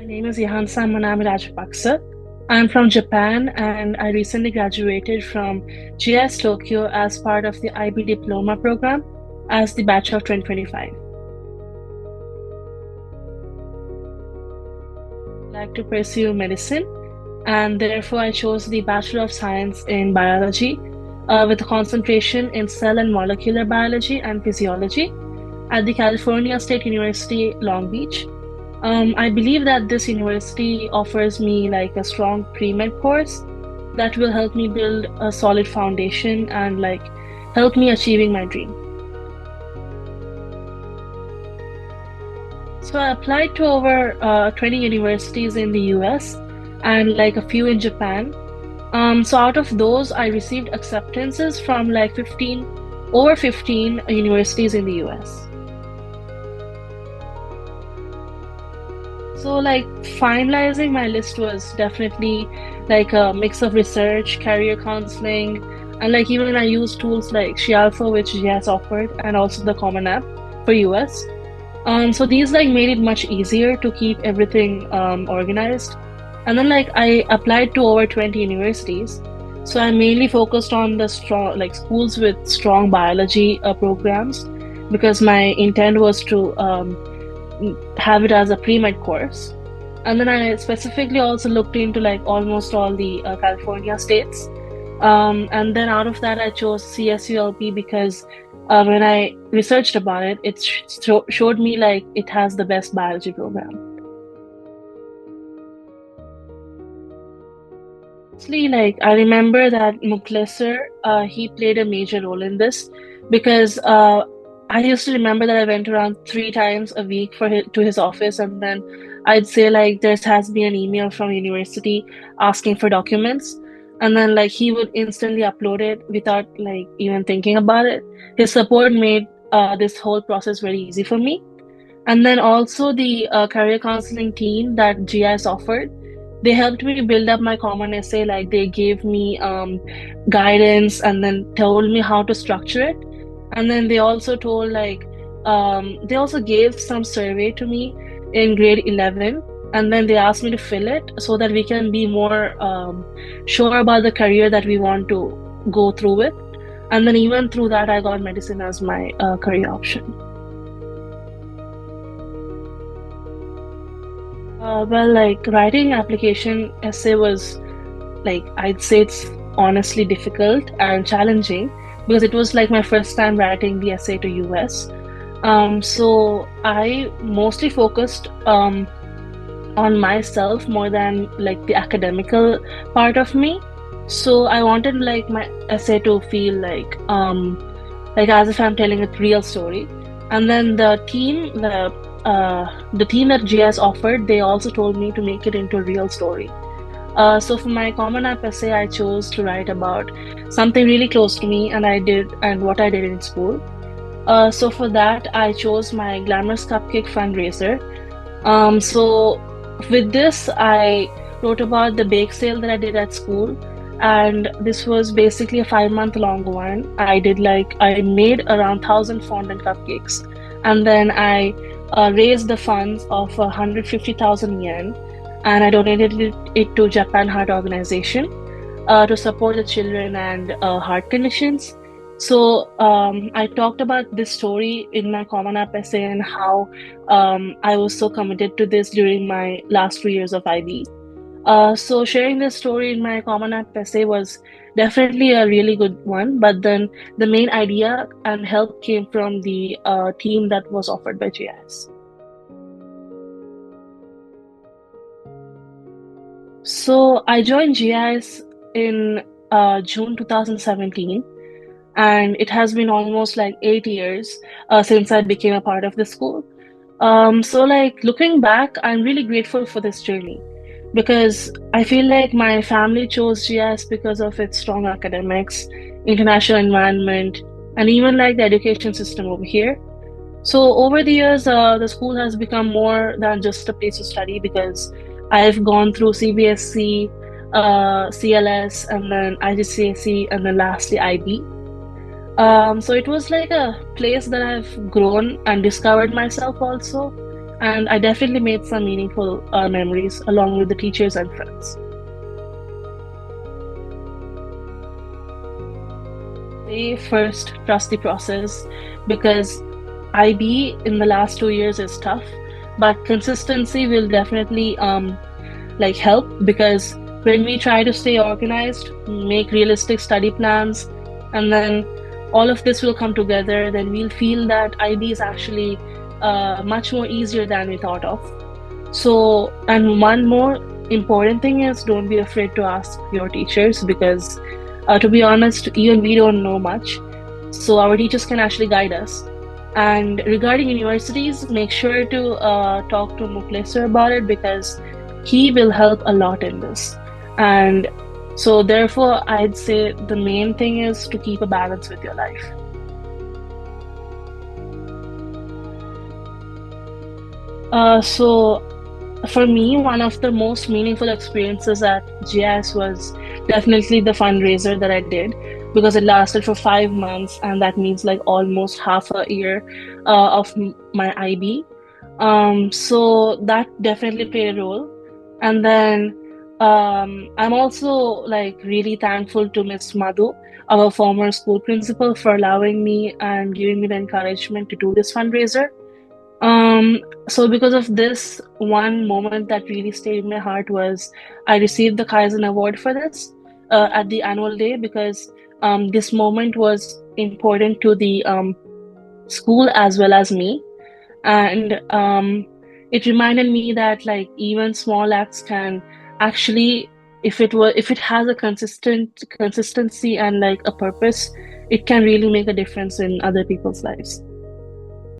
name is Yehansa Manami Rajapakse. I'm from Japan and I recently graduated from GIIS Tokyo as part of the IB Diploma program as the batch of 2025. I like to pursue medicine and therefore I chose the Bachelor of Science in Biology with a concentration in cell and molecular biology and physiology at the California State University, Long Beach. I believe that this university offers me like a strong pre-med course that will help me build a solid foundation and like help me achieving my dream. So I applied to over 20 universities in the US and like a few in Japan. So out of those, I received acceptances from like 15 universities in the US. So like finalizing my list was definitely like a mix of research, career counseling, and like even I used tools like Shialpha, which GIIS offered, and also the Common App for US. So these like made it much easier to keep everything organized. And then like I applied to over 20 universities. So I mainly focused on the strong like schools with strong biology programs because my intent was to have it as a pre-med course. And then I specifically also looked into like almost all the California states. And then out of that, I chose CSULP because when I researched about it, it showed me like it has the best biology program. Honestly, like I remember that Mukhlis sir, he played a major role in this because I used to remember that I went around 3 times a week to his office, and then I'd say like there has been an email from university asking for documents, and then like he would instantly upload it without like even thinking about it. His support made this whole process very easy for me. And then also the career counseling team that GIS offered, they helped me build up my common essay. Like they gave me guidance and then told me how to structure it. And then they also told like they also gave some survey to me in grade 11, and then they asked me to fill it so that we can be more sure about the career that we want to go through with. And then even through that, I got medicine as my career option. Well, like writing application essay was like I'd say it's honestly difficult and challenging because it was like my first time writing the essay to US. So I mostly focused on myself more than like the academical part of me. So I wanted like my essay to feel like as if I'm telling a real story. And then the team that GIS offered, they also told me to make it into a real story. So for my Common App essay, I chose to write about something really close to me, and what I did in school. So for that, I chose my Glamorous Cupcake fundraiser. So with this, I wrote about the bake sale that I did at school, and this was basically a 5-month long one. I made around 1,000 fondant cupcakes, and then I raised the funds of 150,000 yen, and I donated it to Japan Heart Organization to support the children and heart conditions. So I talked about this story in my Common App essay and how I was so committed to this during my last 2 years of IB. So sharing this story in my Common App essay was definitely a really good one, but then the main idea and help came from the team that was offered by GIS. So I joined GIS in June 2017, and it has been almost like 8 years since I became a part of the school. So like looking back, I'm really grateful for this journey because I feel like my family chose GIS because of its strong academics, international environment, and even like the education system over here. So over the years, the school has become more than just a place to study because I've gone through CBSC, CLS, and then IGCSE, and then lastly IB. So it was like a place that I've grown and discovered myself also. And I definitely made some meaningful memories along with the teachers and friends. They first trust the process because IB in the last 2 years is tough, but consistency will definitely like help because when we try to stay organized, make realistic study plans, and then all of this will come together, then we'll feel that IB is actually much more easier than we thought of. So, and one more important thing is don't be afraid to ask your teachers because, to be honest, even we don't know much. So, our teachers can actually guide us. And regarding universities, make sure to talk to Mukleser about it because he will help a lot in this. And so, therefore, I'd say the main thing is to keep a balance with your life. So for me, one of the most meaningful experiences at GIS was definitely the fundraiser that I did because it lasted for 5 months, and that means like almost half a year of my IB. So that definitely played a role. And then I'm also like really thankful to Miss Madhu, our former school principal, for allowing me and giving me the encouragement to do this fundraiser. Um, so because of this, one moment that really stayed in my heart was I received the Kaizen Award for this at the annual day because this moment was important to the school as well as me, and it reminded me that like even small acts can actually, if it has a consistency and like a purpose, it can really make a difference in other people's lives.